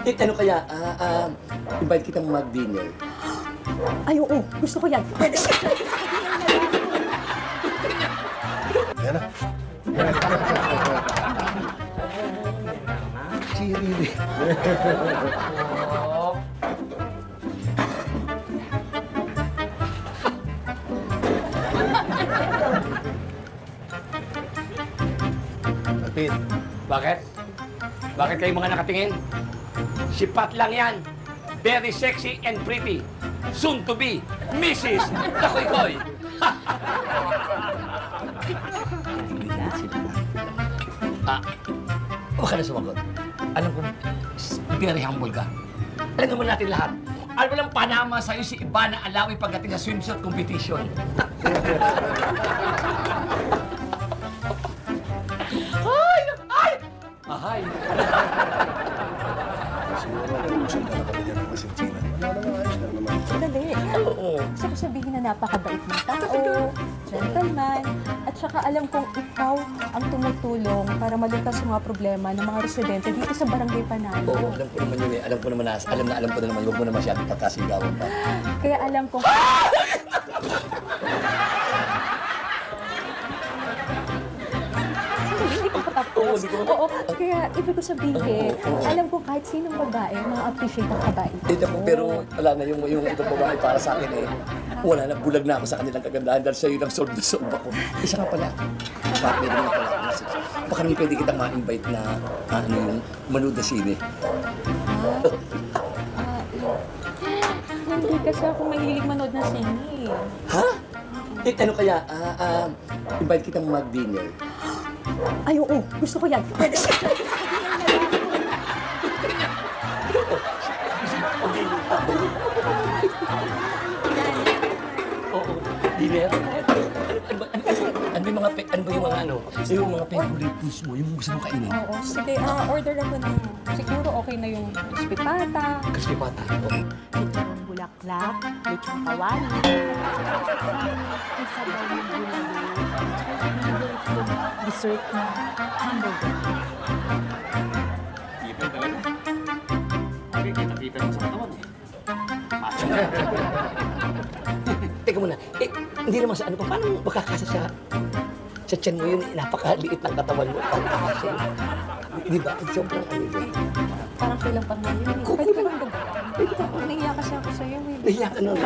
Ano kaya, invite kitang mag-dinner. Ay, oo. Gusto ko yan. Pwede. Yan na. Chirili. Alpin. Bakit? Bakit kayo mga nakatingin? Si Pat lang yan. Very sexy and pretty. Soon to be Mrs. Takoy-Koy. Huwag ka na sumagot. Alam ko, very humble ka. Alam naman natin lahat. Alam mo lang panama sa'yo si Ivana Alawi pagdating sa swimsuit competition. Ay! Ay! Ahay! Siguro nag-uusap na kami niya ng masinsinan. Wala naman, ayos lang naman. Dali. Oo. Gusto ko sabihin na napakabait ng tao, gentleman, at saka alam kong ikaw ang tumutulong para malutas sa mga problema ng mga residente dito sa Barangay Panalo. Oo, alam ko naman yun eh. Alam ko naman alam ko na naman. Huwag mo na masyadong pagkasigawan pa. Kaya alam kong... Hindi ko patapos. Oo, kaya ibig ko sabihin, alam ko kahit sinong babae, ma-appreciate ang kabait. Pero wala na yung itong babae para sa akin eh. Wala na, bulag na ako sa kanilang kagandahan dahil sa'yo lang sold na sold ako. Isa nga pala, partner mo na pala ako. Baka naman pwede kitang ma-invite na yung manood na sine. Hindi kasi ako mahilig manood ng sine. Ha? Ano kaya, invite kitang mag-dinner. Ay, oo. Gusto ko yan. Pwede. Oo. Dinner? Ano ba yung mga ano? Yung mga favorite foods mo, yung gusto mo kainin? Oo, sige. Order ako ng... Siguro okay na yung spipata. Crispy pata. Lechong bulaklak, lechong kawali, isa daw yung bulalo, dessert na hamburger. Even talaga. Okay, kita-kita mo sa katawan eh. Macho. Teka muna, hindi naman sa ano pa, paano makakasa sa tiyan mo yun, napakaliit ng katawan mo. Kasi, di ba? Sobrang ano yun. Parang kailang pa na yun. Pwede ka bang gagawin? Pwede ka. Nahiya kasi ako sa'yo. Nahiya ka nun.